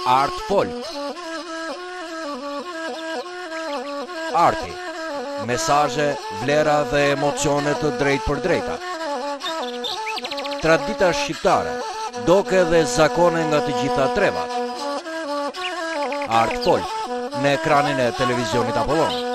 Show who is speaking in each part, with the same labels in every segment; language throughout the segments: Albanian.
Speaker 1: Art Folk. Arti. Mesazhe, vlera dhe emocione të drejtë për drejta. Tradita shqiptare, doke dhe zakone nga të gjitha trevat. Art Folk, në ekranin e televizionit Apollon.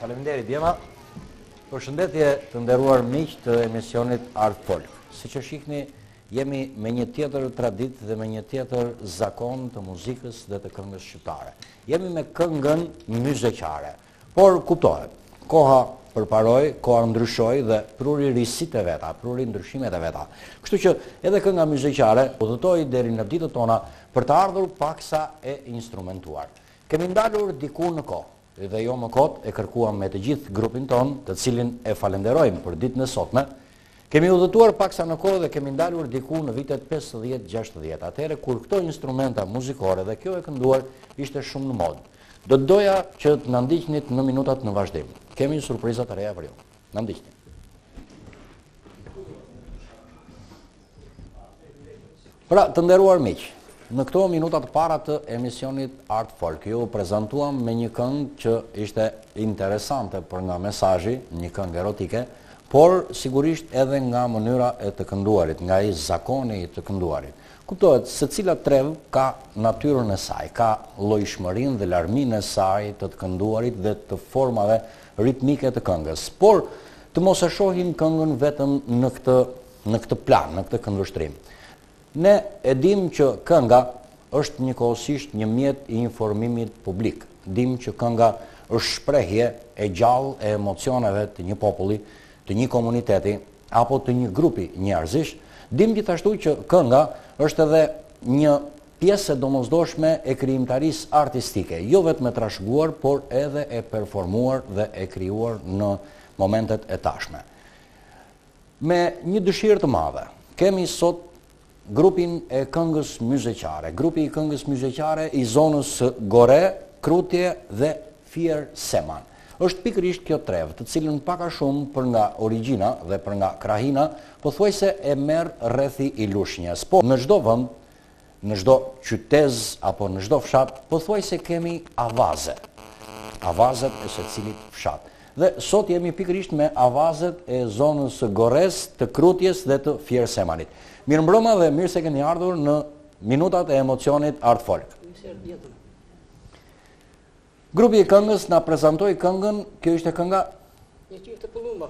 Speaker 1: Faleminderit Djema. Përshëndetje të nderuar miq të emisionit Art Folk. Siç e shihni, jemi me një tjetër traditë dhe me një tjetër zakon të muzikës dhe të këngës shqiptare. Jemi me këngën myzeqare. Por kuptohet, koha përparoi, koha ndryshoi dhe pruri risit e veta, pruri ndryshimet e veta. Kështu që edhe kënga myzeqare udhëtoi deri në ditët tona për të ardhur paksa e instrumentuar. Kemi ndalur diku në kohë. Dhe jo më kot e kërkuam me të gjithë grupin ton, të cilin e falenderojmë për ditën e sotme. Kemi udhëtuar paksa në kohë dhe kemi ndalur diku në vitet 50-60. Atëherë kur këto instrumenta muzikore dhe kjo e kënduar ishte shumë në modë. Do të doja që të na ndiqnit në minutat në vazhdim. Kemi surpriza të reja për ju. Na ndiqni. Pra, të nderuar miq, në këto minutat para të emisionit Art Folk, ju prezantuam me një këngë që ishte interesante për nga mesazhi, një këngë erotike, por sigurisht edhe nga mënyra e të kënduarit, nga i zakoni i të kënduarit. Kuptohet, se cila trevë ka natyrën e saj, ka llojshmërinë dhe larminë e saj të kënduarit dhe të formave ritmike të këngës. Por të mos e shohim këngën vetëm në këtë plan, në këtë këndvështrim. Ne e dim që kënga është njëkohësisht një mjet i informimit publik. Dim që kënga është shprehje e gjallë e emocioneve të një populli, të një komuniteti, apo të një grupi njerëzish. Dim gjithashtu që kënga është edhe një pjesë e domosdoshme e krijimtarisë artistike, jo vetëm e trashëguar, por edhe e performuar dhe e krijuar në momentet e tashme. Me një dëshirë të madhe, kemi sot grupin e këngës myzeqare, grupi i këngës myzeqare i zonës Gore, Krutje dhe Fier Seman. Është pikërisht kjo trevë, të cilën pak a shumë për nga origjina dhe për nga krahina, pothuajse e merr rrethi i lushnjës. Po në çdo vend, në çdo qytet apo në çdo fshat, pothuajse kemi avaze. Avazet e secilit fshat. Dhe sot jemi pikërisht me avazet e zonës Gores, të Krutjes dhe të Fier Semanit. Mirëmbrëma dhe mirë se keni ardhur në minutat e emocionit Art Folk. Grupi i këngës na prezantoi këngën, kjo ishte kënga
Speaker 2: Një qift të pulluma.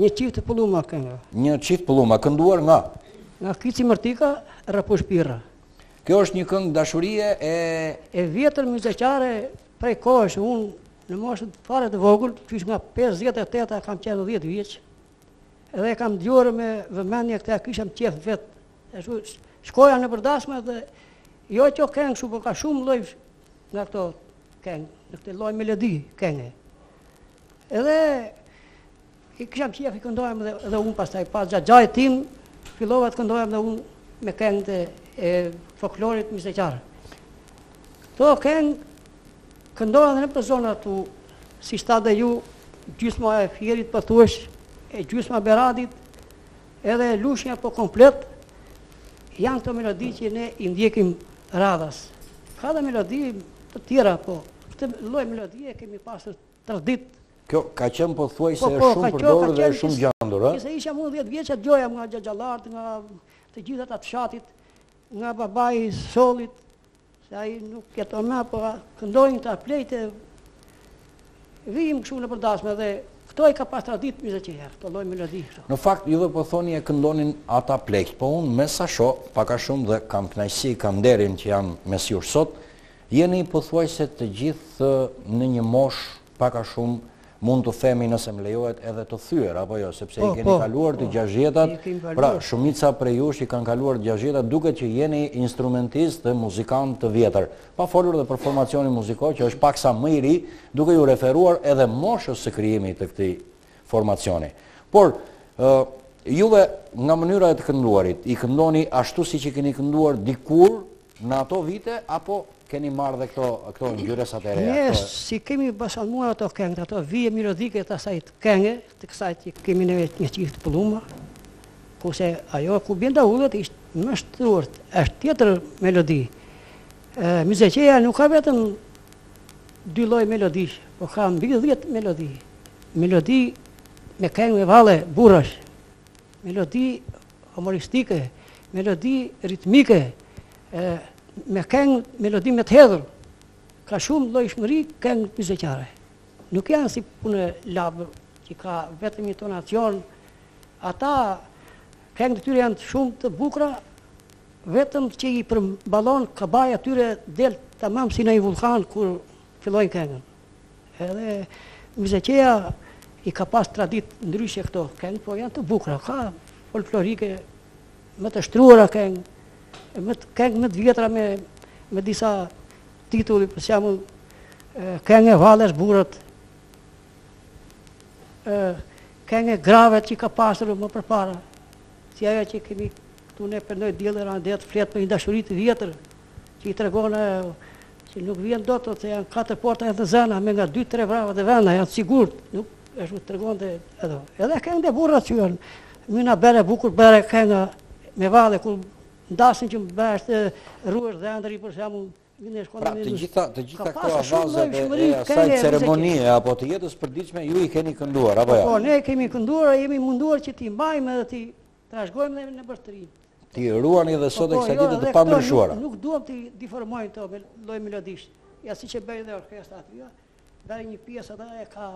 Speaker 2: Një qift të pulluma kënga.
Speaker 1: Një qift pulluma, kënduar nga
Speaker 2: Kici Mërtika, Rapush Pirra.
Speaker 1: Kjo është një këngë dashurie
Speaker 2: e vjetër myzeqare prej kohësh, unë në moshën fare të vogël, qysh nga 58 kam qenë 10 vjeç. Edhe kam dëgjuar me vëmendje këtë, kisham qef vetë. Shkoja në përdasme dhe jo që këngë shumë, por ka shumë lloj nga këto këngë, në këtë lloj melodi këngë. Edhe i kisham qef i këndojmë dhe unë pastaj pas xhaxhait tim fillova të këndojmë dhe unë me këngët e folklorit myzeqar. Këto këngë këndohen edhe në për zona tu, si shtatë ju, gjysma e Fierit pothuajse, e gjysma Beradit, edhe lushnja po komplet, janë këto melodi që ne i ndjekim radhas. Ka dhe melodi të tjera, po këtë lloj melodie kemi pasur tradit.
Speaker 1: Kjo ka qenë pothuajse shumë përdorur dhe shumë gjandur, ëh?
Speaker 2: Se isha unë 10 vjeç, dëgjoja nga xhaxhallart, nga të gjithë ata të fshatit, nga babai i sollit, se ai nuk jeton më, po këndojnë ta plejtë. Vim kështu në përdasme dhe këto i ka pas tradit myzeqare, këto lloj melodi.
Speaker 1: Në fakt, juve po thoni e këndonin ata plejt, po unë me sa shoh, pak a shumë dhe kam kënaqësi, kam nderin që jam mes jush sot, jeni pothuajse të gjithë në një moshë pak a shumë, mund të themi nëse më lejohet edhe të thyer apo jo, sepse i keni kaluar të 60-tat, pra shumica prej jush i kanë kaluar të 60-tat, duket që jeni instrumentist dhe muzikant të vjetër. Pa folur dhe për formacionin muzikor që është paksa më i ri, duke ju referuar edhe moshës së krijimit të këtij formacioni. Por juve nga mënyra e të kënduarit, i këndoni ashtu siç i keni kënduar dikur në ato vite apo keni marrë dhe këto ngjyresat e reja?
Speaker 2: Ne si kemi basalmuar ato këngët, ato vije melodike të asaj këngë, të kësaj që kemi ne një qift pulluma, kurse ajo ku bën daullet ishte më shtruar, është tjetër melodi. Myzeqeja nuk ka vetëm 2 lloj melodish, por ka mbi 10 melodi. Melodi me këngë me valle burrash, melodi humoristike, melodi ritmike, me këngë melodi me të hedhur. Ka shumë llojshmëri këngë myzeqare. nuk janë si punë labër, që ka vetëm intonacion, ata këngët e tyre janë shumë të bukura, vetëm që i përmballon kabaja atyre del tamam si në një vulkan kur fillojnë këngën. Edhe Myzeqeja i ka pas traditë ndryshe këto këngë, po janë të bukura, ka folklorike, më të shtruara këngë, këngë më të vjetra me disa titulli, për shembull këngë e Valles burrat, këngë e Gravet që ka pasur më përpara, si ajo që kemi këtu ne përndoj diellë randet flet për një dashuri të vjetër, që i tregon që nuk vjen dot, se janë 4 porta e të zëna, me nga 2-3 vrava të vëna, janë sigurt, nuk është tregonte ato. Edhe këngë e burrat që janë, mina bere bukur bere kënga me valle kur ndasin që bashkë rruar dhe ndri për shembull.
Speaker 1: Pra, të gjitha këto avazet e asaj ceremonie apo të jetës përditshme ju i keni kënduar apo jo?
Speaker 2: Po, ne kemi kënduar, jemi munduar që t'i mbajmë edhe t'i trashëgojmë dhe në bërtëri.
Speaker 1: Ti ruani dhe sot e kësaj dite të pamërshuara.
Speaker 2: Nuk duam t'i deformojmë to me lloj melodisht. Ja siç e bëri dhe orkestra aty, bëri një pjesë ata e ka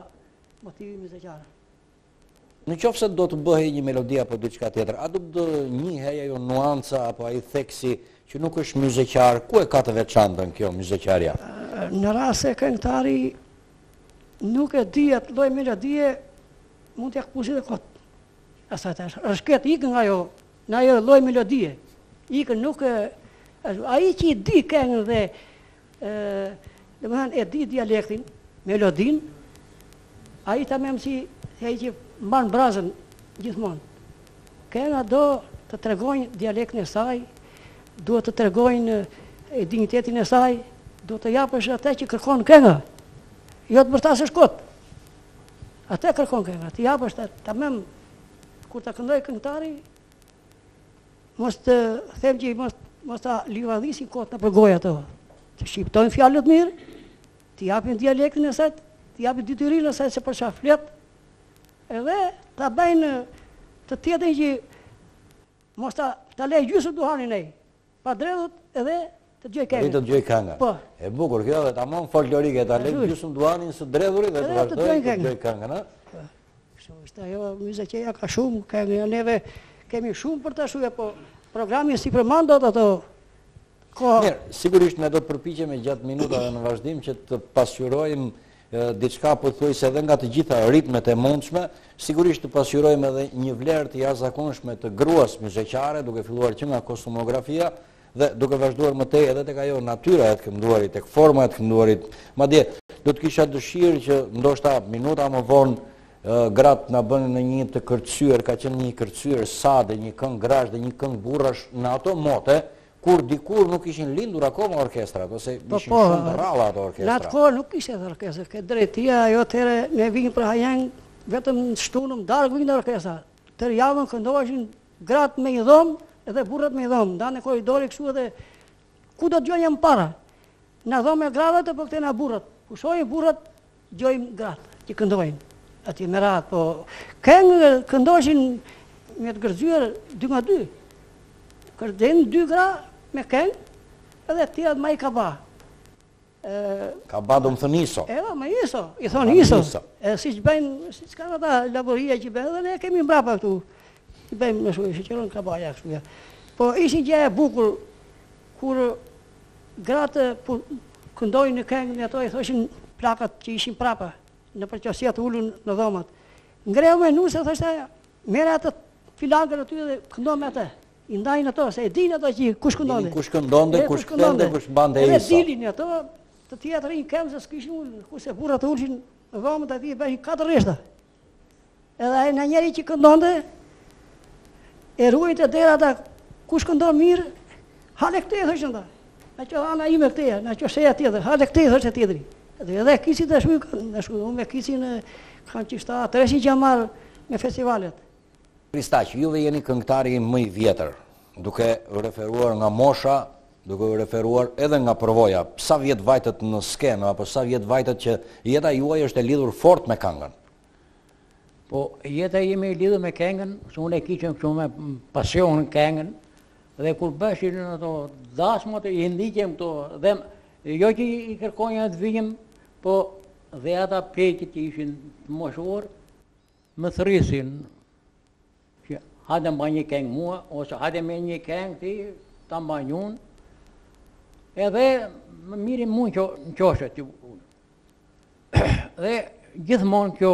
Speaker 2: motivin myzeqare.
Speaker 1: Në qoftë se do të bëhej një melodi apo diçka tjetër, a do të njihej ajo nuanca apo ai theksi që nuk është myzeqar, ku e ka të veçantën kjo myzeqaria?
Speaker 2: Në rast se këngëtari nuk e di atë lloj melodie, mund t'ia kpushë dhe kot. Asa tash, rëshket ikën nga ajo, në ajo lloj melodie. Ikën nuk ai që i di këngën dhe domethënë e di dialektin, melodin, ai tamam si ai që mban brazën gjithmonë. Kënga do të tregojnë dialektin e saj, duhet të tregojnë dignitetin e saj, do të japësh atë që kërkon kënga. Jo të bërtasësh kot. Atë kërkon kënga, të japësh tamam kur ta këndoj këngëtari, mos të them që mos ta livadhisin kot në përgojë ato. Të shqiptojnë fjalët mirë, të japin dialektin e saj, të japin detyrinë e saj se për çfarë flet, edhe ta bëjnë të tjetrin që mos ta lej gjysmë duhanin ai. Pa dredhut edhe të dëgjoj këngën.
Speaker 1: Të dëgjoj këngën.
Speaker 2: Po.
Speaker 1: E bukur kjo dhe tamam folklorike, ta lej gjysmë duhanin së dredhurit dhe të vazhdoj të dëgjoj këngën, a?
Speaker 2: Kështu është ajo Myzeqeja ka shumë këngë, neve kemi shumë për ta shuar, po programi si përmend dot ato.
Speaker 1: Mirë, sigurisht ne do të përpiqemi gjatë minutave në vazhdim që të pasqyrojmë diçka pothuajse edhe nga të gjitha ritmet e mundshme, sigurisht të pasqyrojmë edhe një vlerë të jashtëzakonshme të gruas myzeqare, duke filluar që nga kostumografia dhe duke vazhduar më tej edhe tek ajo natyra e të kënduarit, tek forma e të kënduarit. Madje do të kisha dëshirë që ndoshta minuta më vonë gratë na bënë në një të kërcyer, ka qenë një kërcyer sade, një këngë grash dhe një këngë burrash në ato mote kur dikur nuk ishin lindur akoma orkestrat, ose ishin shumë të rralla ato orkestra.
Speaker 2: Në atë kohë nuk ishte orkestra, ke drejtia, ajo atëherë ne vijnë për hajeng, vetëm në shtunëm, darkë vijnë orkestra. Tërë javën këndoheshin gratë me i dhomë edhe burrat me i dhomë, ndanë në korridori kështu edhe ku do të gjojmë para. Na dhomë e gradat apo këte na burrat. Pushojnë burrat, gjojmë gratë që këndojnë. Ati me ratë, po këngë këndoshin me të gërzyer 2 nga 2. Kërdejnë 2 gra me këngë, edhe tjerat ma i kaba.
Speaker 1: Kaba do më thënë iso.
Speaker 2: Edhe ma iso, i thonë iso. Si që bëjnë, si që kanë ata laboria që bëjnë, edhe ne kemi mbrapa këtu. I bëjmë në shuaj, që qëronë kabaja kështu. Po ishin gjë e bukur, kur gratë këndojnë në këngë, në ato i thoshin plakat që ishin prapa, në përqosia të ullun në dhomat. Ngreu me nusë, thoshte, mere atë filangër aty dhe këndoj me atë. I ndajnë ato, se e dinë ato që kush këndonde.
Speaker 1: Kush këndonde, kush këndonde, kush bande isa.
Speaker 2: Edhe dilin ato, të tjetë rinjë kemë se s'kishin ullë, ku se burrat të ullshin në dhomët ati e bëjnë 4 rishta. Edhe në njeri që këndonde, e ruajnë të dera ata, kush këndon mirë, hale këte, thëshën ta. Në që ana ime këte, në që sheja tjetër, hale këte, thështë e tjetëri. Edhe kisit të shkuj, unë me kisin kanë qishta, 300 që marë me festivalet.
Speaker 1: Kristaq, juve jeni këngëtari më i vjetër, duke referuar nga mosha, duke referuar edhe nga përvoja. Sa vjet vajtët në skenë, apo sa vjet vajtët që jeta juaj është e lidhur fort me këngën?
Speaker 3: Po, jeta jemi e lidhur me këngën, se unë e kiqëm kështu me pasion këngën, dhe kur bëshin në to dasmët, i ndiqem këto, dhe jo që i kërkonja të vijim, po dhe ata plejtit që ishin moshor, më thrisin që hajde mba një keng mua, ose hajde me një keng ti, ta mba njun, edhe më mirin mu në qoshet. Dhe gjithmonë kjo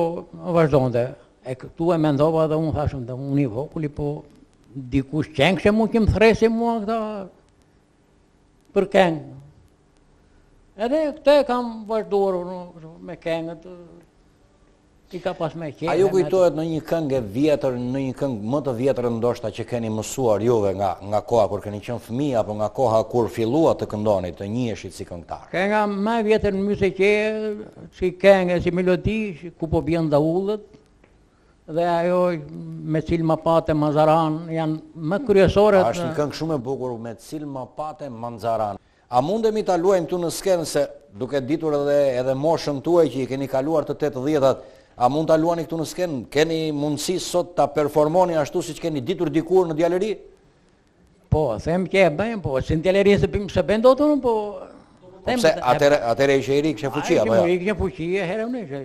Speaker 3: vazhdonte. E këtu e mendova dhe unë thashëm dhe unë i voguli, po dikush qengshe mu që më thresi mua këta për keng. Edhe këte kam vazhduar me kengët, i ka pas me qenë.
Speaker 1: A ju kujtohet në një këngë e vjetër, në një këngë më të vjetër ndoshta që keni mësuar juve nga koha kur keni qenë fëmijë apo nga koha kur fillua të këndoni, të njiheshit si këngëtar?
Speaker 3: Kënga më e vjetër në muziqe, si këngë, si melodi, ku po bjen daullët, dhe ajo me cilë më pate Manzaran janë më kryesorët.
Speaker 1: Është një këngë shumë e bukur me cilë më pate Manzaran. A mundemi ta luajmë këtu në skenë se duke ditur edhe moshën tuaj që i keni kaluar të 80-at, a mund ta luani këtu në skenë? Keni mundësi sot ta performoni ashtu siç keni ditur dikur në djaleri?
Speaker 3: Po, them që e bëjmë, po, si në djaleri se bën dot unë, po...
Speaker 1: Pse atëre ishe i ri, kishe fuqi apo jo?
Speaker 3: I kishe fuqi, herë unë ishe.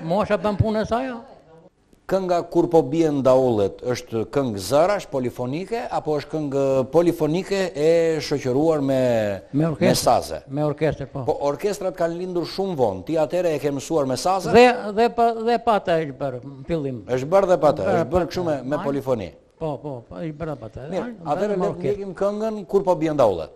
Speaker 3: Mosha bën punën e saj.
Speaker 1: Kënga Kur po bien daullet është këngë zërash polifonike apo është këngë polifonike e shoqëruar me saze?
Speaker 3: Me orkestër, po.
Speaker 1: Po orkestrat kanë lindur shumë vonë. Ti atëre e ke mësuar me saze?
Speaker 3: Dhe pata është bërë në fillim.
Speaker 1: Është bërë dhe pata, është bërë kështu me polifoni.
Speaker 3: Po, është bërë dhe pata.
Speaker 1: Mirë, atëre le të ndjekim këngën Kur po bien daullet.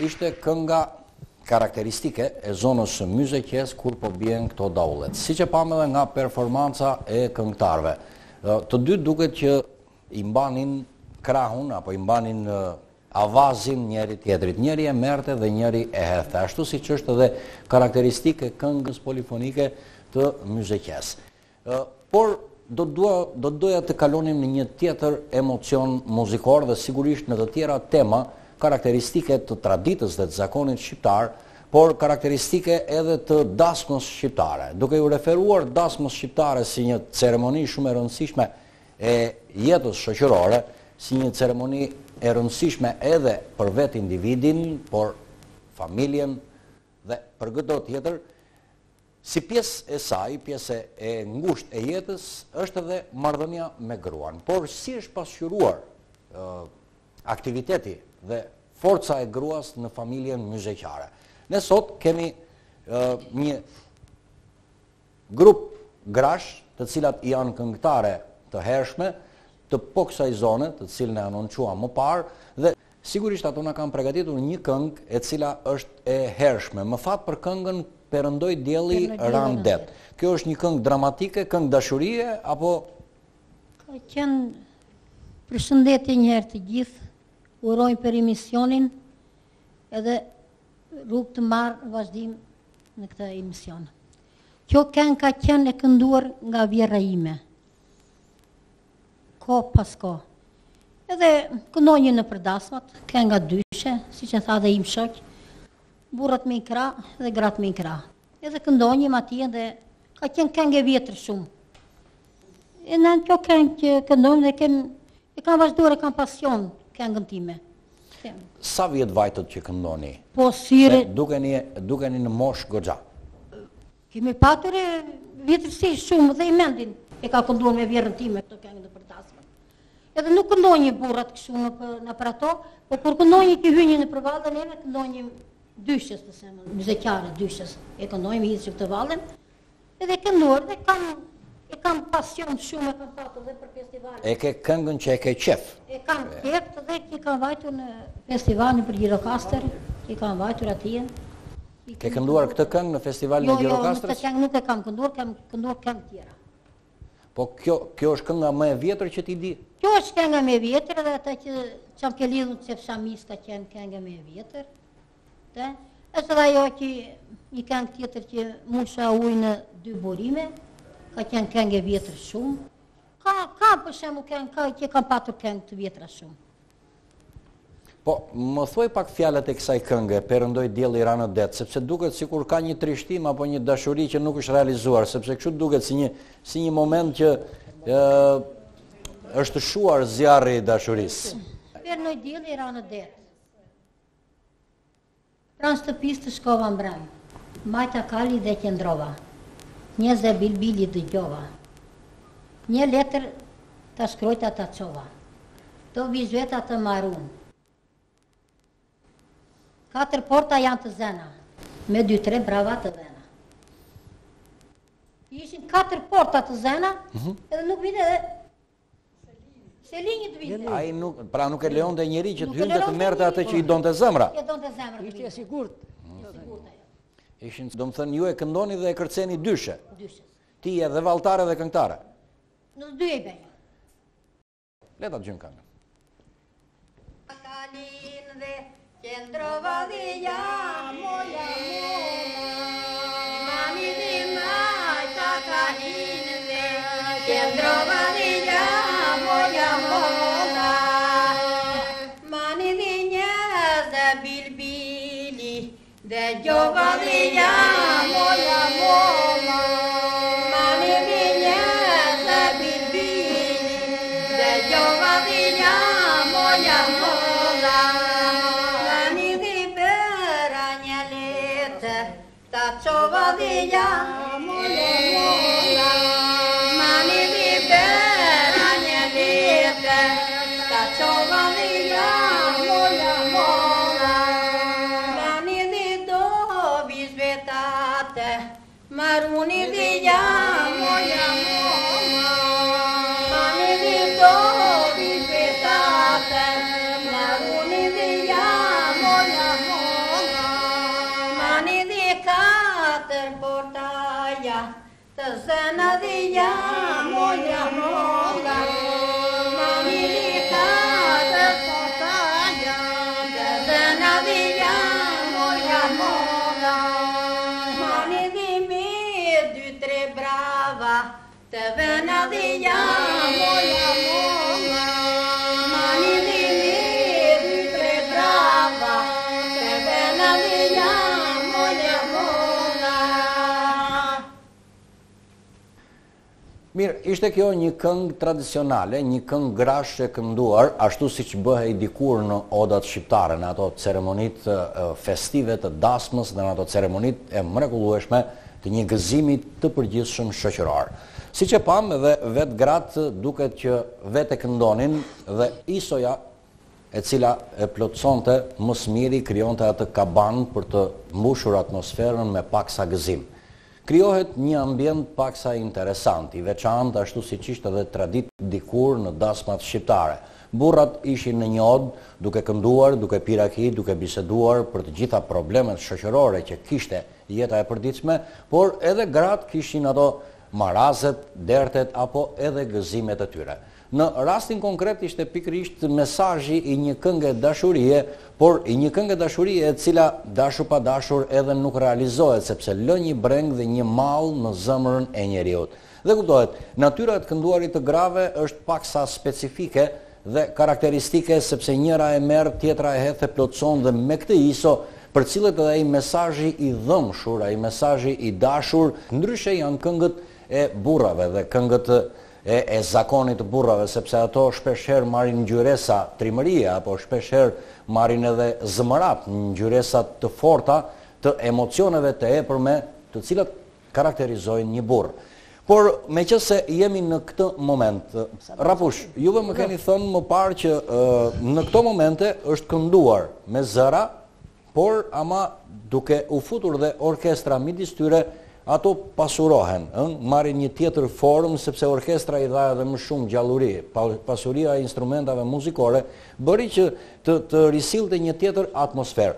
Speaker 1: ishte kënga karakteristike e zonës së Myzeqes kur po bien këto daullet. Siç e pam edhe nga performanca e këngëtarëve. Të dy duket që i mbanin krahun apo i mbanin avazin njëri tjetrit. Njëri e merrte dhe njëri e hedhte. Ashtu siç është edhe karakteristike këngës polifonike të Myzeqes. Por do doja të kalonim në një tjetër emocion muzikor dhe sigurisht në të tjera tema karakteristike të traditës dhe të zakonit shqiptar, por karakteristike edhe të dasmës shqiptare. Duke ju referuar dasmës shqiptare si një ceremoni shumë e rëndësishme e jetës shoqërore, si një ceremoni e rëndësishme edhe për vetë individin, por familjen dhe për çdo tjetër, si pjesë e saj, pjesë e ngushtë e jetës, është edhe marrëdhënia me gruan. Por si është pasqyruar aktiviteti dhe forca e gruas në familjen myzeqare? Ne sot kemi një grup grash, të cilat janë këngëtare të hershme, të po kësaj zone, të cilën e anoncuam më parë, dhe sigurisht ato na kanë përgatitur një këngë e cila është e hershme. Më fat për këngën Perëndoi dielli ran det. Kjo është një këngë dramatike, këngë dashurie apo
Speaker 4: ka qenë përshëndetje një herë të gjithë, urojmë për emisionin edhe rrugë të marrë vazhdim në këtë emision. Kjo këngë ka qenë e kënduar nga vjera ime. Ko pas ko. Edhe këndonjë në përdasmat, kënga dyshe, si që tha dhe im shoq, burrat me i kra dhe gratë me i kra. Edhe këndonjëm atje dhe ka qenë këngë e vjetër shumë. E në kjo këngë që këndonjëm dhe e kam vazhduar, e kam pasion këngën time.
Speaker 1: Sa vjet vajtët që këndoni?
Speaker 4: Po syre...
Speaker 1: Dukeni në mosh goxha.
Speaker 4: Kemi patur e vjetërsi shumë dhe i mendin e ka kënduar me vjerën time këto këngë në përdasmat. Edhe nuk këndonjë burrat kështu në për ato, po kur këndonjë ki hynjë në përvallë dhe neve këndonjë dyshës të semën, myzeqare dyshës, e këndojmë hitë që këtë valën, edhe kënduar dhe kam pasion shumë, e kam patur dhe për festivalin.
Speaker 1: E ke këngën që e ke qef?
Speaker 4: E kam qef dhe ki kam vajtur në festivalin për Gjirokastër, ki kam vajtur atje.
Speaker 1: Ke kënduar këtë këngë në festivalin e Gjirokastrës?
Speaker 4: Jo, në këtë këngë nuk e kam kënduar këngë tjera.
Speaker 1: Po kjo është kënga më e vjetër që ti di?
Speaker 4: Kjo është kënga më e vjetër dhe ata që qam ke lidhur që Shamis ka qenë kënga më e vjetër. Është dhe ajo që një këngë tjetër që Musha ujë në dy burime, ka qenë këngë e vjetër shumë. Ka për shembull këngë që kam patur këngë të vjetra shumë.
Speaker 1: Po, më thuaj pak fjalët e kësaj këngë, Perëndoi dielli ra në det, sepse duket sikur ka një trishtim apo një dashuri që nuk është realizuar, sepse kështu duket si një moment që është shuar zjarri i dashurisë.
Speaker 4: Perëndoi dielli ra në det. Pranë shtëpisë të shkova mbrëm, majta kali dhe qëndrova, një zë bilbili dëgjova, një letër të shkrojta të qova, të vizhueta të marun. 4 porta janë të zena, me 2-3 brava të vena. Ishin 4 porta të zena, edhe nuk vide dhe Selinjit vide.
Speaker 1: Pra nuk e lejon dhe njeri që të hynte të merte atë që i donte zemra.
Speaker 2: Ishte e sigurt.
Speaker 1: Ishin, do më thënë, ju e këndoni dhe e kërceni dyshe. Ti e dhe valtare dhe këngtare.
Speaker 4: Në dy e bëjë.
Speaker 1: Leta të gjymë këngë.
Speaker 4: Kalin dhe qendrova dhe moja mami dhe majta kalin dhe qendrova dhe moja mola mani dhe njës dhe bilbili dhe gjova dhe moja mola mani dhe njës dhe bilbili dhe gjova dhe moja mola mani dhe bëra një letër ta qova dhe moja mola mani dhe bëra një letër ta qova dhe moja mola mani dhe do vizvetate maruni dhe moja mola mani dhe do vizvetate maruni dhe moja mola pater portaia, të zëna dhja moja mola, mami li pater portaia, të zëna dhja moja mola, mami dhimi dy tre brava, të vëna dhja moja mola, mami dhimi dy tre brava, të vëna dhja moja mola.
Speaker 1: Mirë, ishte kjo një këngë tradicionale, një këngë grashe kënduar, ashtu si që bëhej dikur në odat shqiptare, në ato ceremonit festive të dasmës, dhe në ato ceremonit e mrekullueshme të një gëzimit të përgjithshëm shoqëror. Si që pam edhe vetë gratë duket që vetë e këndonin dhe isoja e cila e plotësonte mësmiri krijonte atë kaban për të mbushur atmosferën me paksa gëzim. Krijohet një ambient paksa interesant, i veçantë ashtu siç ishte edhe tradit dikur në dasmat shqiptare. Burrat ishin në një odë, duke kënduar, duke piraki, duke biseduar për të gjitha problemet shoqërore që kishte jeta e përditshme, por edhe gratë kishin ato marazet, dertet apo edhe gëzimet e tyre. Në rastin konkret ishte pikërisht mesazhi i një këngë dashurie, por i një këngë dashurie e cila dashur pa dashur edhe nuk realizohet sepse lë një breng dhe një mall në zemrën e njeriut. Dhe kuptohet, natyra e të kënduarit të grave është paksa specifike dhe karakteristike sepse njëra e merr, tjetra e hedh e plotëson dhe me këtë iso për cilët edhe ai mesazhi i dhëmshur, ai mesazhi i dashur, ndryshe janë këngët e burrave dhe këngët e zakonit të burrave, sepse ato shpeshherë marrin ngjyresa trimërie apo shpeshherë marrin edhe zëmërat, ngjyresa të forta të emocioneve të epërme, të cilat karakterizojnë një burr. Por meqense jemi në këtë moment, Rafush, juve më keni thënë më parë që në këto momente është kënduar me zëra, por ama duke u futur dhe orkestra midis tyre, ato pasurohen, marrin një tjetër formë sepse orkestra i dha edhe më shumë gjalluri. Pasuria e instrumentave muzikore bëri që të risillte një tjetër atmosferë.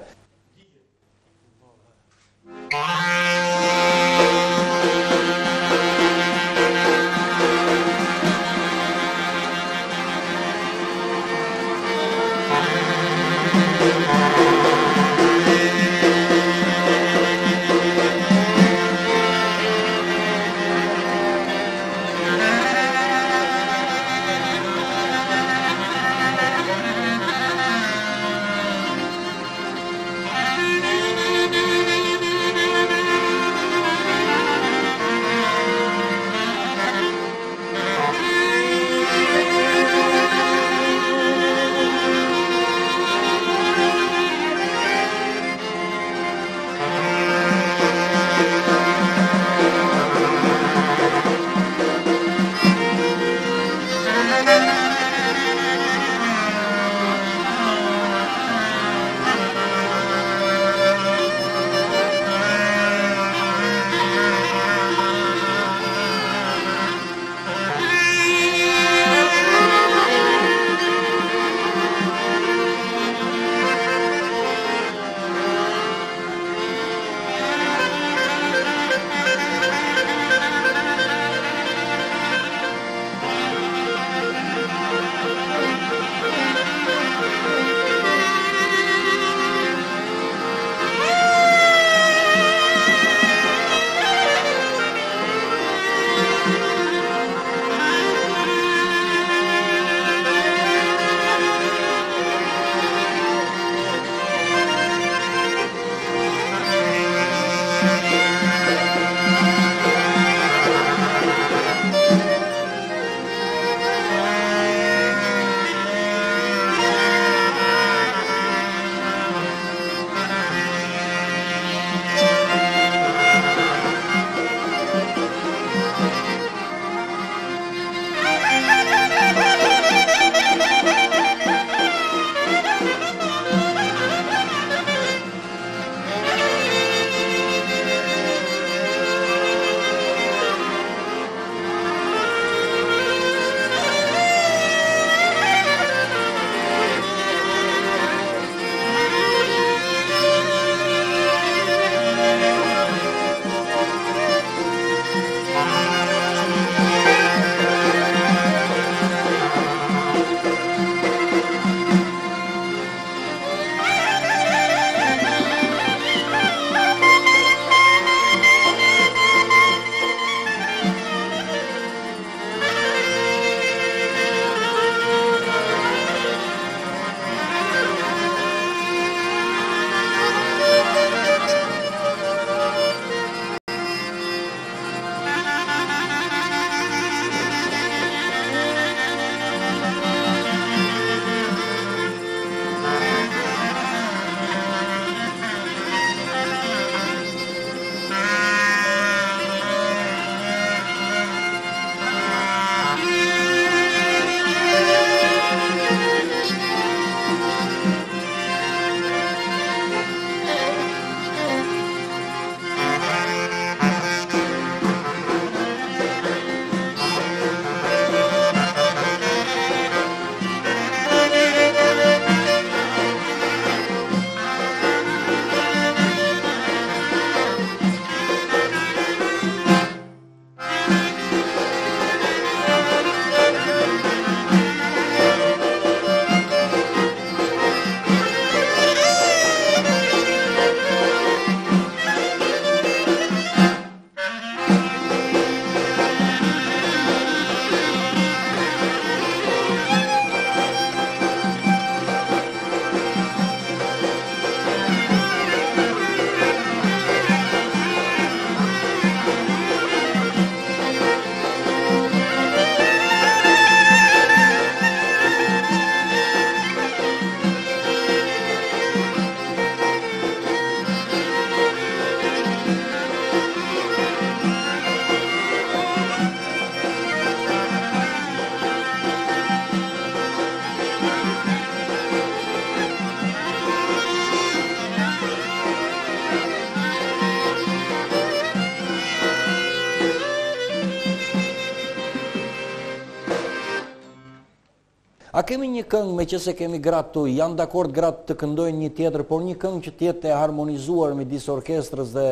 Speaker 1: A kemi një këngë me që se kemi gratë tu, janë dakord gratë të këndojnë një tjetër, por një këngë që tjetë e harmonizuar me disë orkestrës dhe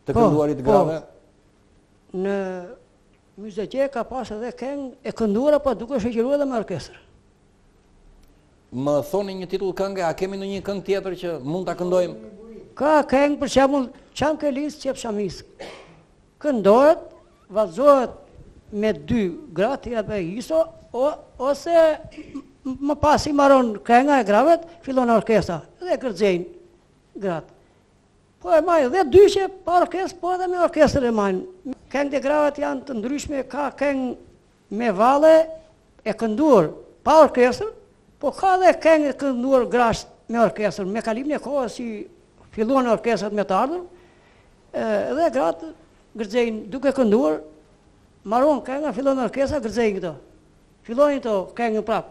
Speaker 1: të kënduarit grave?
Speaker 2: Në Myzeqe ka pas edhe këngë e kënduara pa duke shoqëruar edhe me orkestrë.
Speaker 1: Më thoni një titull këngë, a kemi në një këngë tjetër që mund ta këndojmë?
Speaker 2: Ka këngë për shembull Çam Kelis Qep Shamis. Këndohet, vallëzohet me 2 gratë apo iso ose më pas i marron kënga e gravet, fillon orkestra dhe kërcejnë gratë. Po e majë dhe dyqe pa orkestrë, po edhe me orkestrë e majnë. Këngët e gravet janë të ndryshme, ka këngë me valle e kënduar pa orkestrë, po ka dhe këngë e kënduar grash me orkestrë. Me kalimin e kohës si filluan orkestrat me të ardhur, dhe gratë gërxejnë duke kënduar, marron kënga, fillon orkestra, gërxejnë këto. Fillojnë këto këngë prapë.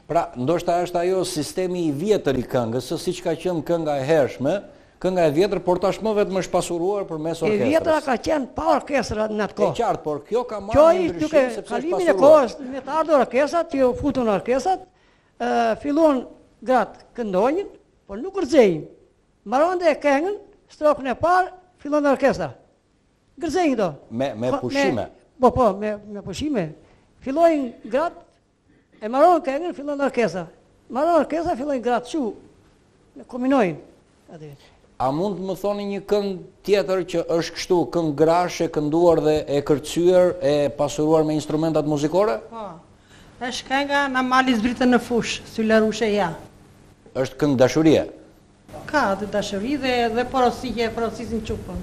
Speaker 1: Pra, ndoshta është ajo sistemi i vjetër i këngës, siç ka qenë kënga e hershme, kënga e vjetër, por tashmë vetëm është pasuruar përmes orkestrës.
Speaker 2: E vjetra ka qenë pa orkestra në atë kohë.
Speaker 1: E qartë, por kjo ka marrë një ndryshim sepse është pasuruar.
Speaker 2: Kalimin e kohës me të ardhur orkestrat, që futun orkestrat, fillon gratë këndojnë, por nuk gërxejnë. Mbaron dhe këngën, strofën e parë, fillon orkestra. Gërxejnë këto.
Speaker 1: Me pushime.
Speaker 2: Po, me pushime. Fillojnë gratë, e mbaron këngën, fillon orkestra. Mbaron orkestra, fillojnë gratë shu. Kombinojnë.
Speaker 1: A mund të më thoni një këngë tjetër që është kështu, këngë grashe, kënduar dhe e kërcyer, e pasuruar me instrumentat muzikore?
Speaker 5: Po. Është kënga Na mali zbritën në fush, Sylarushe ja.
Speaker 1: Është këngë dashurie?
Speaker 5: Ka dhe dashuri dhe porosisin qupën.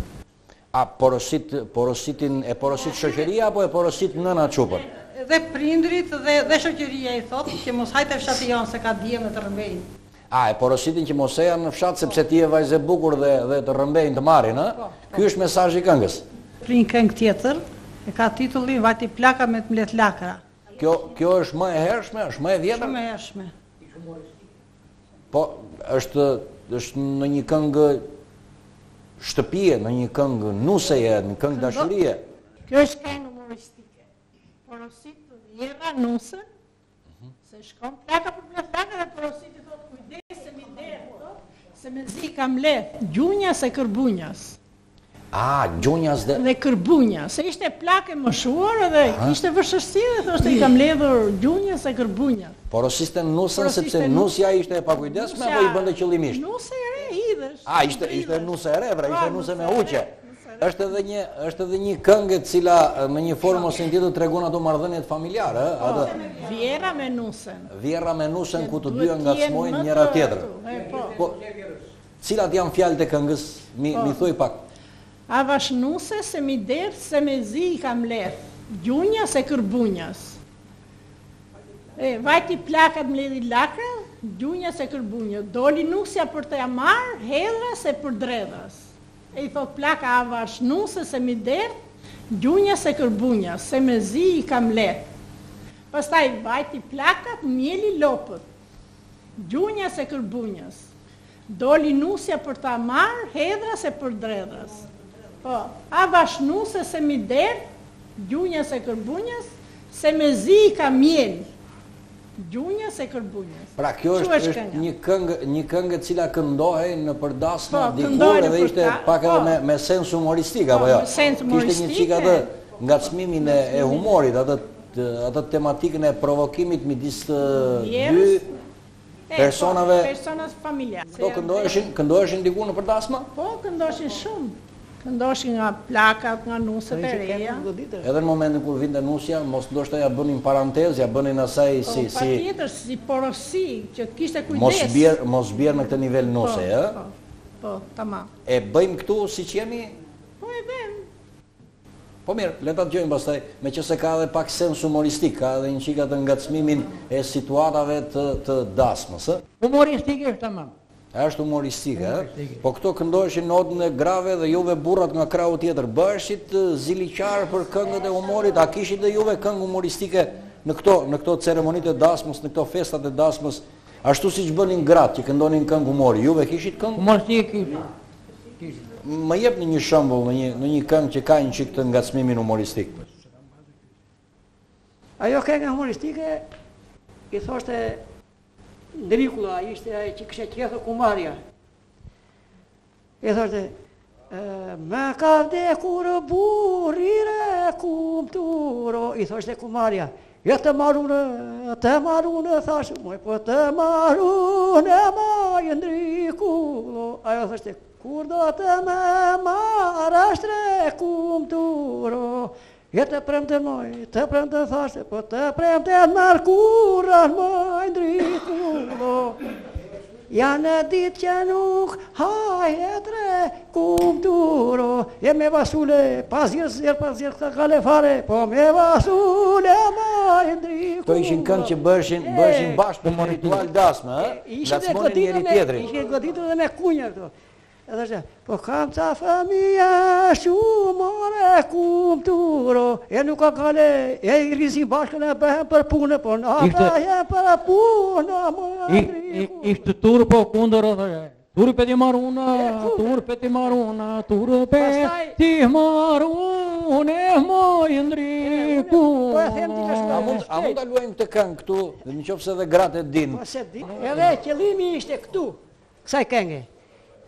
Speaker 1: A porositin shoqëria apo e porosit nëna qupën?
Speaker 5: Dhe prindrit dhe shoqëria i thotë që mos hajte fshati janë se ka dije me të rëmbejnë.
Speaker 1: A, e porositin që mos e janë në fshat sepse ti e vajzë e bukur dhe të rëmbejnë të marrin, ha? Ky është mesazhi i këngës.
Speaker 5: Prin këngë tjetër, e ka titullin Vati plaka me të mbledh lakra.
Speaker 1: Kjo është më e hershme, është më e vjetër?
Speaker 5: Shumë e hershme.
Speaker 1: Po, është në një këngë shtëpie, në një këngë nuseje, në këngë dashurie.
Speaker 5: Kjo është këngë humoristike. Porosit vjera nuse, se shkon plaka për mbledh lakra dhe porosit i thotë kujdes se mi derë, se me zi kam leth, gjunja se kërbunjas.
Speaker 1: A, gjunjas
Speaker 5: dhe kërbunja, se ishte plakë e moshuar dhe ishte vështirësi dhe thoshte i kam ledhur gjunja se kërbunja.
Speaker 1: Porosiste nusën sepse nusja ishte e pakujdesme apo i bënte qëllimisht?
Speaker 5: Nuse e re hidhesh.
Speaker 1: A, ishte nuse e re, pra ishte nuse me uqe. Është edhe një këngë e cila në një formë ose në tjetër tregon ato marrëdhëniet familjare,
Speaker 5: Vjera me nusen.
Speaker 1: Vjera me nusen ku të dyja ngacmojnë njëra tjetrën. Po, cilat janë fjalët e këngës? Mi thuaj pak.
Speaker 5: A vash nuse se mi derë se me zi i kam leth, gjunja se kërbunjas. Vajti plakat mbledhi lakra, gjunja se kërbunja. Doli nusja për të jamar, hedra se për dredhas. E i thot plaka a vash nuse se mi derë, gjunja se kërbunjas, se me zi i kam leth. Pastaj vajti plakat mjeli lopët, gjunja se kërbunjas. Doli nusja për të jamar, hedra se për dredhas. Po, a vash nuse se mi derë, gjunja se kërbunjas, se me zi i ka mjel, gjunja se kërbunjas.
Speaker 1: Pra, kjo është një këngë cila këndohej në përdasma dikur edhe ishte pak edhe me sens humoristik, apo jo? Kishte një qik atë ngacmimin e humorit, atë tematikën e provokimit midis të dy personave.
Speaker 5: Personas familjarë.
Speaker 1: Këto këndoheshin dikur në përdasma?
Speaker 5: Po, këndoheshin shumë. Këndoshin nga plakat, nga nuset e reja.
Speaker 1: Edhe në momentin kur vinte nusja, mos ndoshta ja bënin parantez, ja bënin asaj si...
Speaker 5: Pa tjetër, si porosi, që kishte kujdes.
Speaker 1: Mos bjerë në këtë nivel nuse, e?
Speaker 5: Po, tamam.
Speaker 1: E bëjmë këtu si që jemi?
Speaker 5: Po, e bëjmë.
Speaker 1: Po mirë, le ta dëgjojmë pastaj, me që se ka edhe pak sens humoristik, ka edhe një qika të ngacmimin e situatave të dasmës, e?
Speaker 3: Humoristike është tamam.
Speaker 1: Është humoristike, po këto këndoheshin notën e grave dhe juve burrat nga krahu tjetër, bëshit ziliqar për këngët e humorit, a kishit dhe juve këngë humoristike në këto ceremonitë e dasmës, në këto festat e dasmës, ashtu si që bënin gratë që këndonin këngë humori, juve kishit këngë?
Speaker 3: Humoristike kishit.
Speaker 1: Më jep në një shembull, në një këngë që ka një qik të ngacmimin humoristik.
Speaker 2: Ajo këngë humoristike i thoshte Ndrikulla, ishte ai që kishte qethur kumarja. I thoshte, me ka vdekur burri re kumturo, i thoshte kumarja, ja të marune, thash, moj, po të marune, maj Ndrikullo. Ajo thoshte, kur do të me marrësh re kumturo, ja të premte moj, të premte thashte, po të premte markuran, maj Ndrikullo. Janë ditë që nuk hajet re kumturo, e me vasule, pas zirë këta kale fare, po me vasule, maj Ndrikullo.
Speaker 1: To ishin kënd që bëshin bashkë në ritual dasme, nga smonin njeri tjetri.
Speaker 2: Ishin goditur dhe me kunja këto. Edhe që, po kam ca fëmija shumore kumturo, e nuk ka kale, e i rizim bashkën e bëhem për punë, po na bëhem për punë, ma Ndrikullo.
Speaker 3: Ishte turpo kundër, turpe ti maruna, turpe ti maruna, turpe ti marune, moj Ndrikullo.
Speaker 2: Po e them ti ka
Speaker 1: A mund ta luajmë këtë këngë këtu, në qoftë se edhe gratë e din.
Speaker 2: Po se di. Edhe qëllimi ishte këtu, kësaj këngë.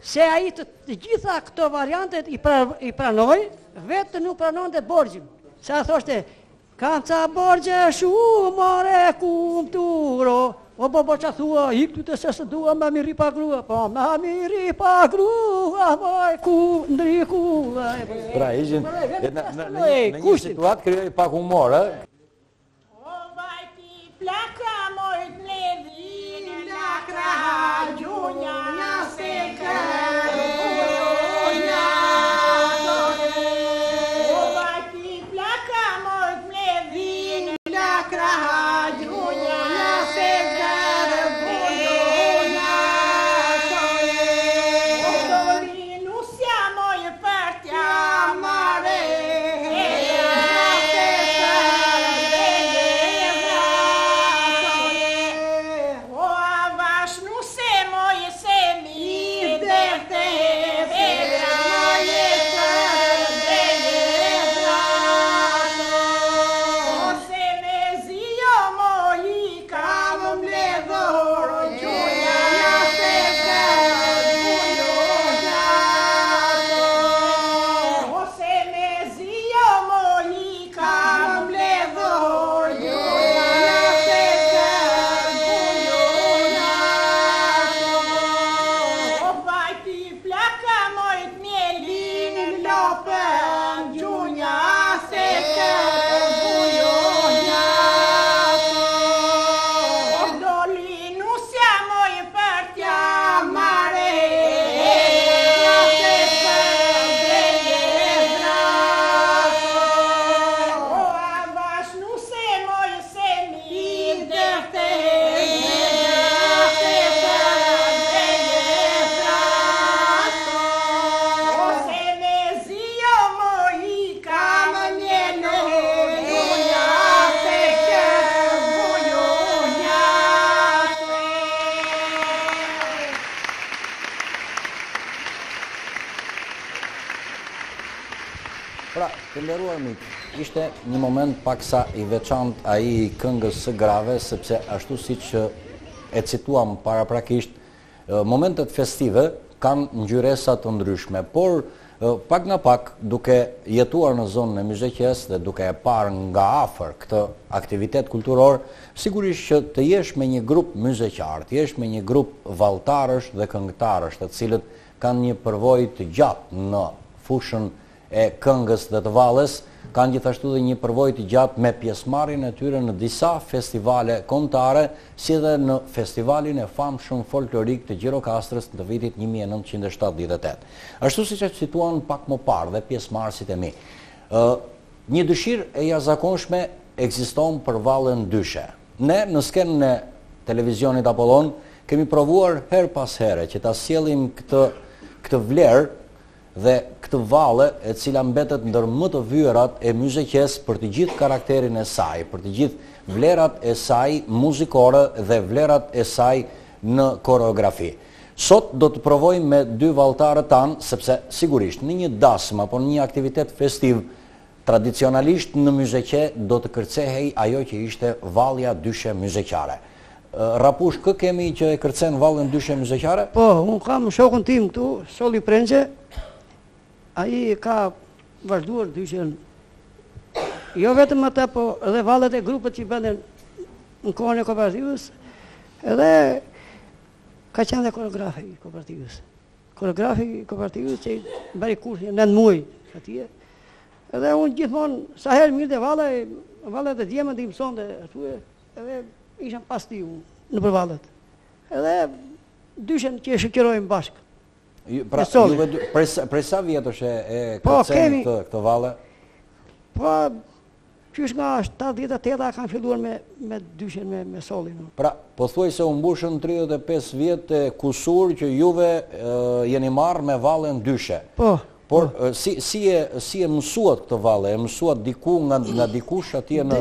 Speaker 2: Se ai të gjitha këto variantet i pranoi, vetë nuk pranonte borxhin. Se a thoshte, kam ca borxhe shumare kumturo, o bo qa thua, iktu të se dua ma mi ripa grua, po ma mi ripa grua, moj Ndrikulla.
Speaker 1: Pra, ishin në një situatë krijoi pak humor,
Speaker 5: O vajti plaka moj t'ledhin, lakra gjunja se kërbujonja. O vajti plaka moj t'ledhin, lakra gjunja se kërbujonja. O doli nusja moj për t'ja mare,
Speaker 1: Pra, të nderuar miq, ishte një moment paksa i veçantë ai i këngës së grave, sepse ashtu siç e cituam paraprakisht, momentet festive kanë ngjyresa të ndryshme, por pak nga pak, duke jetuar në zonën e Myzheqes dhe duke e parë nga afër këtë aktivitet kulturor, sigurisht që të jesh me një grup myzheqar, të jesh me një grup valltarësh dhe këngëtarësh, të cilët kanë një përvojë të gjatë në fushën e këngës dhe të valles, kanë gjithashtu dhe një përvojë të gjatë me pjesëmarrjen e tyre në disa festivale kombëtare, si dhe në festivalin e famshëm folklorik të Gjirokastrës të vitit 1978. Ashtu siç e cituan pak më parë dhe pjesëmarrësit e mi, një dëshirë e jashtëzakonshme ekziston për vallën ndyshe. Ne në skenën e televizionit Apollon kemi provuar her pas here që ta sjellim këtë vlerë dhe këtë valle e cila mbetet ndër më të vyerat e Myzheqes për të gjithë karakterin e saj, për të gjithë vlerat e saj muzikore dhe vlerat e saj në koreografi. Sot do të provojmë me dy valltarët tanë, sepse sigurisht në një dasëm apo në një aktivitet festiv, tradicionalisht në Myzheqe do të kërcehej ajo që ishte vallja dyshe myzheqare. Rapush, kë kemi që e kërcen vallën ndryshe muzeqare?
Speaker 2: Po, unë kam shokun tim këtu, Solli Prenqe, ai ka vazhduar ndryshen. Jo vetëm ata, po edhe vallet e grupet që bënden në kohën e kooperativës, edhe ka qenë dhe koreografi i kooperativës. Koreografi i kooperativës që i bëri kursin 9 muaj atje. Edhe unë gjithmonë, sa herë mirë dhe vallet e djemën të i mësonte atje, edhe ishem pas ti unë në për vallet. Edhe dyshen që e shëqërojmë bashkë.
Speaker 1: Pra, juve prej sa vjetësh e kërceni këtë valle?
Speaker 2: Po, qysh nga 78 kanë filluar me dyshen me sollin.
Speaker 1: Pra, po thuaj se u mbushën 35 vjetë kusur që juve jeni marrë me valle ndryshe.
Speaker 2: Po.
Speaker 1: Por si e mësuat këtë valle? E mësuat diku nga dikush atje në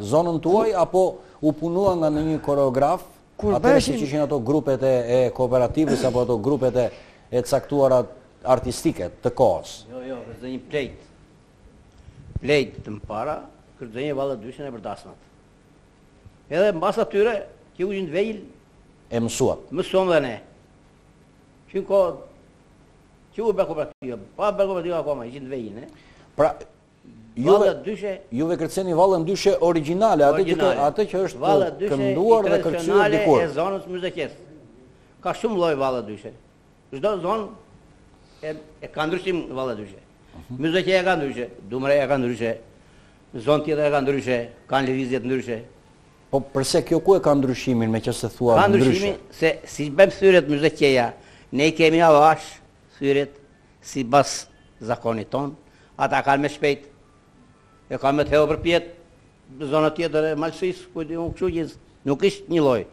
Speaker 1: zonën tuaj, apo u punua nga një koreograf? Atëre si që ishin ato grupet e kooperativës, apo ato grupet e caktuara artistike të kohës?
Speaker 6: Jo, kërë një plejt. Plejt të më para, kërë një valle ndryshe e përdasnat. Edhe në basa tyre, që u gjënë vejl,
Speaker 1: e mësuat?
Speaker 6: Mësuam dhe ne. Që në kohë, që u bërë kooperativa, pa bërë kooperativa akoma, i gjënë vejl, ne?
Speaker 1: Pra, juve kërceni vallën ndryshe originale, atë që është kënduar dhe kërcyer dikur.
Speaker 6: E zonës muzikës. Ka shumë lloj vallë ndryshe. Çdo zonë e ka ndryshim vallë ndryshe. Muzikëja ka ndryshe, dumreja ka ndryshe, zonë tjetër ka ndryshe, kanë lëvizje të ndryshe.
Speaker 1: Po përse kjo ku e ka ndryshimin me që se thua ndryshe?
Speaker 6: Ka ndryshimin se si bëjmë thyret muzikëja, ne kemi avash thyret sipas zakonit ton, ata kanë me shpejt. E ka me të heo për pjetë, zona tjetër e Malësis, nuk ishtë një loj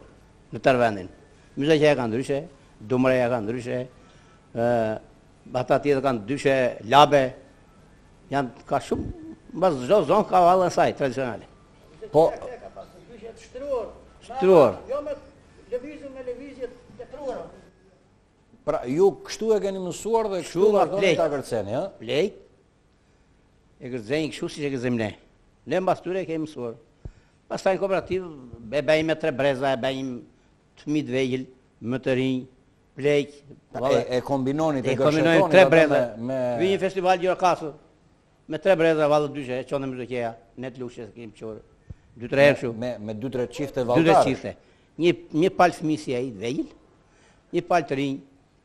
Speaker 6: në tërë vendin. Muzikëja ka ndryshe, dumreja ka ndryshe, ata tjetër ka ndryshe, labe, janë ka shumë, mbas çdo zonë ka vallën saj, tradicionale.
Speaker 1: Po,
Speaker 6: shtruar.
Speaker 2: Jo me lëvizje të truara.
Speaker 1: Pra, ju kështu e keni mësuar dhe kështu vazhdoni ta kërceni, ha?
Speaker 6: Plejt. E kërceni kështu si që kërcem ne. Ne mbas tyre kemi mësuar. Pastaj në kooperativë e bëjmë me 3 breza, e bëjmë fëmijë të vegjël, më të rinj, plejt.
Speaker 1: E kombinoni të
Speaker 6: gërshetoni 3 breza. Vi një festival Gjirokastër me 3 breza vallë ndryshe, e çonë muzikëja, ne të lushë kemi qurë. 2-3 herë kështu.
Speaker 1: Me 2-3 çifte vallëtare.
Speaker 6: 2-3 çifte. Një palë fëmijë si ai të vegjël, një palë të rinj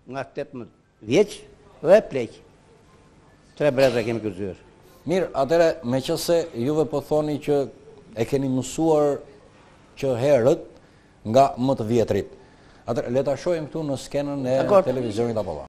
Speaker 6: nga 18 vjeç dhe plejt. 3 breza kemi kërcyer.
Speaker 1: Mirë, atëre, me qëse juve po thoni që e keni mësuar që herët nga më të vjetrit. Atëre, le ta shohim këtu në skenën e televizionit Apollo.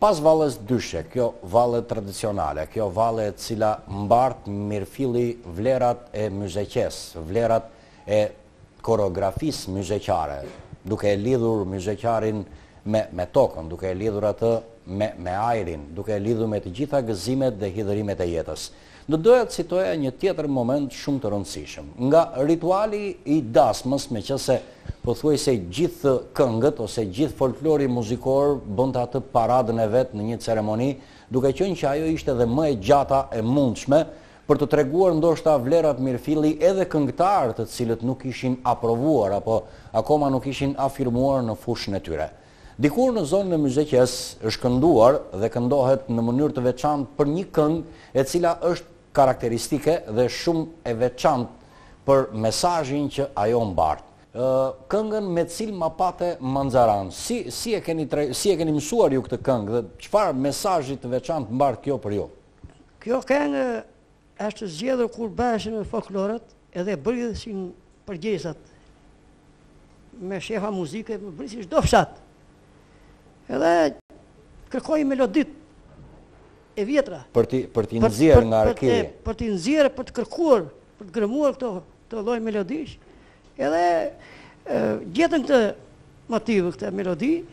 Speaker 1: Pas vallës dyshe, kjo valle tradicionale, kjo valle e cila mbart mirëfilli vlerat e myzeqes, vlerat e koreografisë myzeqare, duke e lidhur myzeqarin me tokën, duke e lidhur atë me ajrin, duke e lidhur me të gjitha gëzimet dhe hidhërimet e jetës. Do doja të citoja një tjetër moment shumë të rëndësishëm. Nga rituali i dasmës, me qëse pothuajse gjithë këngët ose gjithë folklori muzikor bënte atë paradën e vet në një ceremoni, duke qenë që ajo ishte edhe më e gjata e mundshme për të treguar ndoshta vlerat mirëfilli edhe këngëtarë të cilët nuk ishin aprovuar apo akoma nuk ishin afirmuar në fushën e tyre. Dikur në zonën e Myzeqes është kënduar dhe këndohet në mënyrë të veçantë për një këngë e cila është karakteristike dhe shumë e veçantë për mesazhin që ajo mbart. Këngën Me cil ma pate Manzaran. Si e keni mësuar ju këtë këngë dhe çfarë mesazhi të veçantë mbart kjo për ju?
Speaker 2: Kjo këngë është zgjedhur kur bashkë me folklorët edhe bërësin përgjesat me shefa muzike, me bërësin çdo fshat. Edhe kërkoj melodit e vjetra.
Speaker 1: Për t'i nxjerrë nga arkiri.
Speaker 2: Për t'i nxjerrë, për të kërkuar, për të grëmuar këto lloj melodish. Edhe gjetën këtë motiv, këtë melodi,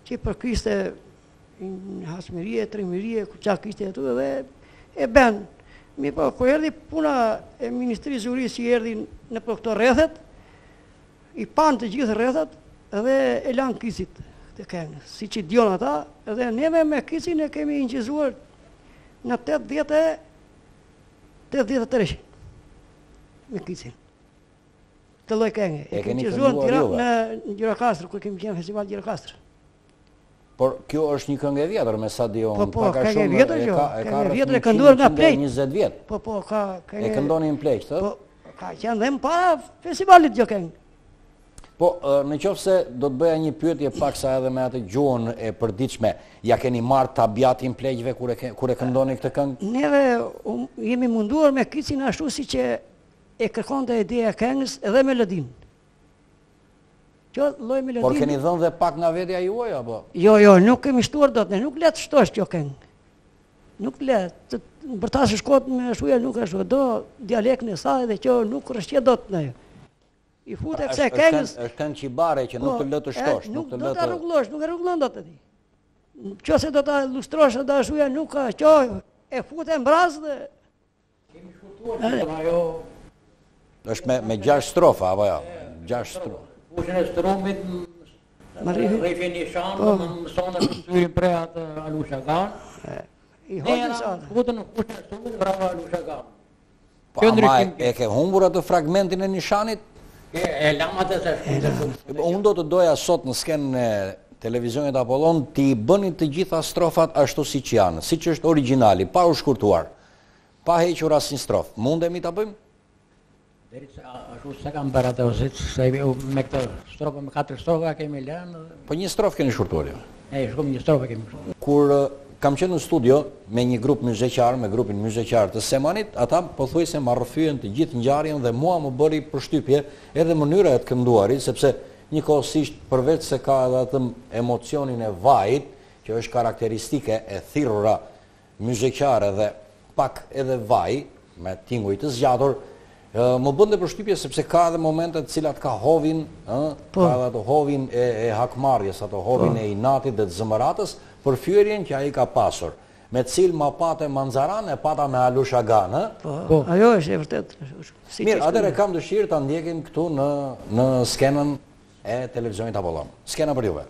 Speaker 2: që përkiste në hasmërie, trimërie, ku qa kiste atu, edhe e ben. Mi po, ku erdi puna e Ministrisë Zurisë që erdi në për këto rrethet, i panë të gjithë rrethet, edhe e lanë kisit të këngë, si që dion ata, edhe neve me kisin e kemi inqizuar në 80-83 me kisin. Të lloj këngë.
Speaker 1: E keni kënduar juve?
Speaker 2: Në Gjirokastër, ku kemi qenë festival Gjirokastër.
Speaker 1: Por kjo është një këngë e vjetër me sa di unë.
Speaker 2: Po, këngë e vjetër jo. Këngë e vjetër e kënduar nga Pleqt.
Speaker 1: 20 vjet.
Speaker 2: Po, ka këngë.
Speaker 1: E këndoni në Pleqt, ë?
Speaker 2: Po, ka qenë dhe më para festivalit jo këngë.
Speaker 1: Po, në qoftë se do të bëja një pyetje paksa edhe me atë gjuhën e përditshme, ja keni marrë tabiatin pleqjve kur e këndoni këtë këngë?
Speaker 2: Neve jemi munduar me kicin ashtu si që e kërkonte ideja e këngës edhe melodin. Kjo lloj melodin.
Speaker 1: Por keni dhënë dhe pak nga vetja juaj apo?
Speaker 2: Jo, nuk kemi shtuar dot, nuk le të shtosh kjo këngë. Nuk le të bërtasë shkot me shuja nuk ashtu, do dialektin e saj dhe kjo nuk rrëshqet dot në jo. I fute kësaj këngës.
Speaker 1: Është këngë qibare që nuk të lë të shtosh,
Speaker 2: nuk do ta rregullosh, nuk e rregullon dot aty. Nëse do ta illustrosh atë shuja nuk ka, kjo e fute mbraz dhe
Speaker 3: kemi shkurtuar ajo.
Speaker 1: Është me 6 strofa apo jo? 6 strofa.
Speaker 3: Fushën e strumit rrifin i shanë, më sonë të syrin prej atë Alusha Gan.
Speaker 2: I hodin sa.
Speaker 3: Futën në fushën e strumit, bravo Alusha Gan.
Speaker 1: Po ama e ke humbur atë fragmentin e nishanit?
Speaker 3: E lamat e se shkutë.
Speaker 1: Unë do të doja sot në skenën e televizionit Apollon ti bëni të gjitha strofat ashtu si që janë, si që është originali, pa u shkurtuar, pa hequr asnjë strofë. Mundemi ta bëjmë?
Speaker 3: Ashtu se kam bërë atë, se me këtë strofa, me 4 strofa kemi lënë.
Speaker 1: Po një strofë keni shkurtuar jo?
Speaker 3: Shkum një strofa kemi shkurtuar.
Speaker 1: Kur kam qenë në studio me një grup myzeqar, me grupin myzeqar të Semanit, ata pothuajse ma rrëfyen të gjithë ngjarjen dhe mua më bëri përshtypje edhe mënyra e të kënduarit, sepse njëkohësisht përveç se ka edhe atë emocionin e vajit, që është karakteristike e thirrura myzeqare dhe pak edhe vaj, me tinguj të zgjatur, më bënte përshtypje sepse ka edhe momente të cilat ka hovin, ka edhe ato hovin e hakmarrjes, ato hovin e inatit dhe të zëmëratës, për fyerjen që ai ka pasur. Me cil ma pate Manzaran e pata me Alusha Gan,
Speaker 2: Po, ajo është e vërtet.
Speaker 1: Mirë, atëre kam dëshirë ta ndjekim këtu në skenën e televizionit Apollon. Skena për juve.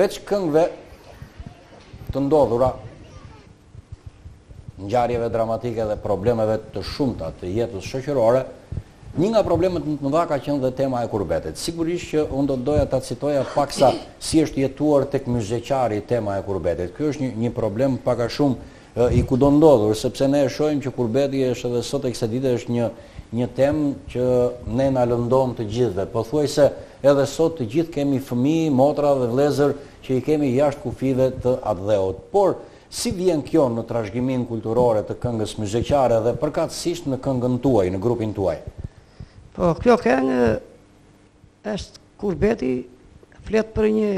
Speaker 1: përveç këngëve të ndodhura, ngjarjeve dramatike dhe problemeve të shumta të jetës shoqërore, një nga problemet më të mëdha ka qenë dhe tema e kurbetit. Sigurisht që unë do të doja ta citoja paksa si është jetuar tek myzeqari tema e kurbetit. Ky është një problem pak a shumë i kudo ndodhur, sepse ne e shohim që kurbeti është edhe sot e kësaj dite është një temë që ne na lëndon të gjithëve. Pothuajse edhe sot të gjithë kemi fëmijë, motra dhe vëllezër që i kemi jashtë kufive të atë dheut. Por si vjen kjo në trashëgiminë kulturore të këngës myzeqare dhe përkatësisht në këngën tuaj, në grupin tuaj?
Speaker 2: Po, kjo këngë është kurbeti flet për një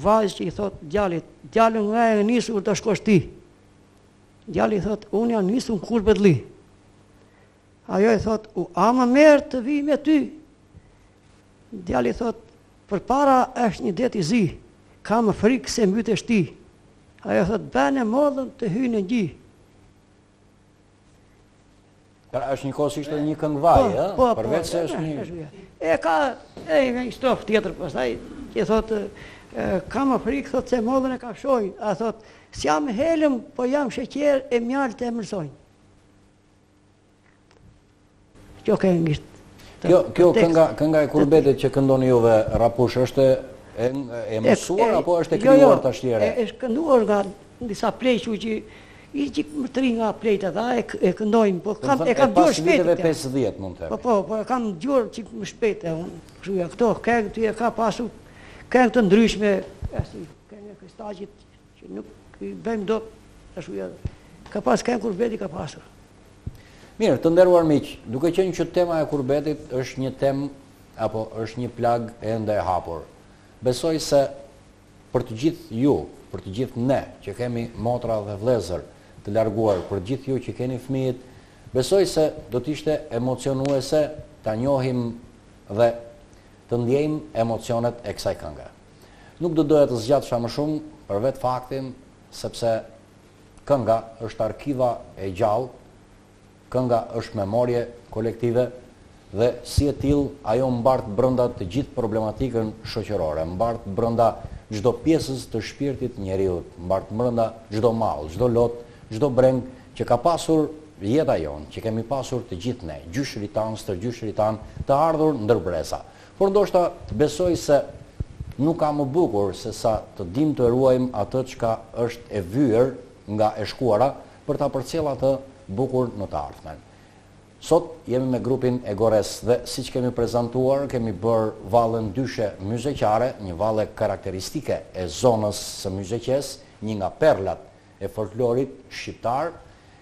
Speaker 2: vajzë që i thot djalit, djalë nga e nisur të shkosh ti. Djali i thot, unë jam nisur në kurbet li. Ajo i thot, ama merë të vi me ty. Djali i thot, për para është një det i zi, ka më frikë se mbytesh ti. Ajo thot, bene modhën të hyjë në gji.
Speaker 1: Pra është një kohësisht edhe një këngëvaj, përveç se është një...
Speaker 2: E ka një strofë tjetër, pastaj, që thot, ka më frikë, thot, se modhën e ka fshojnë. A thot, si jam helëm, po jam sheqer e mjalë të mërsojnë. Kjo këngë ishtë.
Speaker 1: Kjo kënga e kurbetit që këndoni juve, Rapush, është e mësuar apo është e krijuar tash tjere?
Speaker 2: Është kënduar nga disa pleqë që i qikë më të ri nga plejtë dhe e këndojnë, po e kam gjurë shpetë.
Speaker 1: Viteve 50 mund të
Speaker 2: Po, e kam gjurë qikë më shpetë. Këto këngë të e ka pasur këngë të ndryshme, këngë e Kristaqit, që nuk i bëjmë do të ka pas këngë kurbeti ka pasur.
Speaker 1: Mirë, të nderuar miq, duke qenë që tema e kurbetit është një temë apo është një plag ende e hapur. Besoj se për të gjithë ju, për të gjithë ne që kemi motra dhe vëllezër të larguar, për gjithë ju që keni fëmijët, besoj se do të ishte emocionuese ta njohim dhe të ndjejmë emocionet e kësaj kënge. Nuk do doja të zgjatësha më shumë për vetë faktin sepse kënga është arkiva e gjallë, kënga është memorie kolektive dhe si e tillë ajo mbart brenda të gjithë problematikën shoqërore, mbart brenda çdo pjesës të shpirtit njeriut, mbart brenda çdo mall, çdo lot, çdo breng që ka pasur jeta jonë, që kemi pasur të gjithë ne, gjyshërit tanë, stërgjyshërit tanë, të ardhur ndër breza. Por ndoshta të besoj se nuk ka më bukur se sa të dim të ruajmë atë çka është e vyer nga e shkuara për ta përcjell atë bukur në të ardhmen. Sot jemi me grupin e Gores dhe siç kemi prezantuar, kemi bërë vallën dyshe myzeqare, një valle karakteristike e zonës së Myzeqes, një nga perlat e folklorit shqiptar.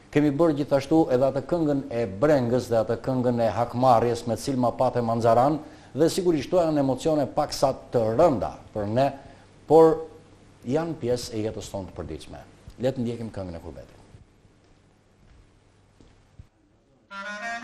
Speaker 1: Kemi bërë gjithashtu edhe atë këngën e brengës dhe atë këngën e hakmarrjes me Cilma Pate Manxaran dhe sigurisht to janë emocione paksa të rënda për ne, por janë pjesë e jetës tonë të përditshme. Le të ndjekim këngën e kurbetit.
Speaker 7: Yeah.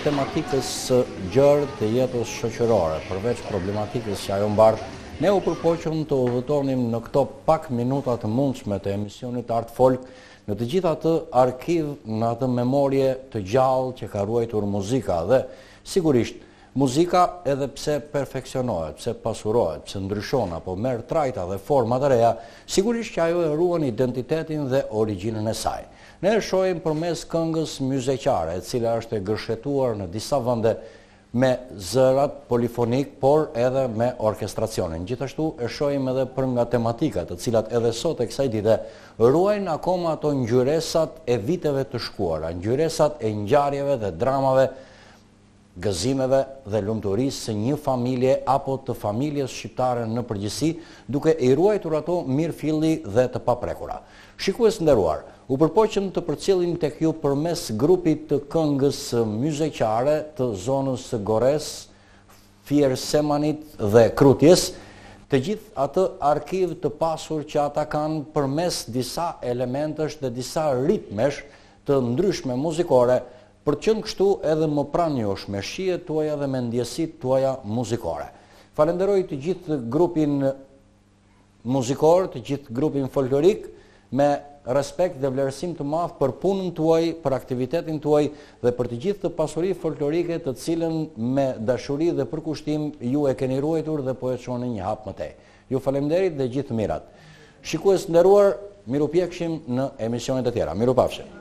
Speaker 1: tematikës së gjerë të jetës shoqërore, përveç problematikës që ajo mbartë, ne u përpoqëm të udhëtonim në këto pak minuta të mundshme të emisionit Art Folk në të gjitha atë arkiv, në atë memorie të gjallë që ka ruajtur muzika dhe sigurisht muzika edhe pse perfeksionohet, pse pasurohet, pse ndryshon apo merr trajta dhe forma të reja, sigurisht që ajo e ruan identitetin dhe origjinën e saj. Ne e shohim përmes këngës myzeqare, e cila është e gërshetuar në disa vende me zërat polifonik, por edhe me orkestracionin. Gjithashtu e shohim edhe për nga tematikat, të cilat edhe sot e kësaj dite ruajnë akoma ato ngjyresat e viteve të shkuara, ngjyresat e ngjarjeve dhe dramave, gëzimeve dhe lumturisë së një familje apo të familjes shqiptare në përgjithësi, duke i ruajtur ato mirëfilli dhe të paprekura. Shikues nderuar, u përpoqëm të përcjellim tek ju përmes grupit të këngës myzeqare të zonës së Gores, Fiersemanit dhe Krutjes, të gjithë atë arkiv të pasur që ata kanë përmes disa elementesh dhe disa ritmesh të ndryshme muzikore, për të qenë kështu edhe më pranë jush me shijet tuaja dhe me ndjesitë tuaja muzikore. Falenderoj të gjithë grupin muzikor, të gjithë grupin folklorik, me respekt dhe vlerësim të madh për punën tuaj, për aktivitetin tuaj dhe për të gjithë të pasuri folklorike të cilën me dashuri dhe përkushtim ju e keni ruajtur dhe po e çoni një hap më tej. Ju faleminderit dhe gjithë mirat. Shikues nderuar, mirupjekshim në emisionet e tjera. Mirupafshim.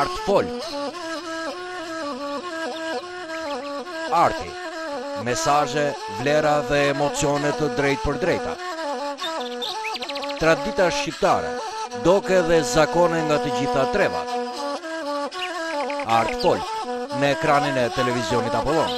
Speaker 7: Art Folk. Arti. Mesazhe, vlera dhe emocione të drejtë për drejta. Tradita shqiptare, doke dhe zakone nga të gjitha trevat. Art Folk, në ekranin e televizionit Apollon.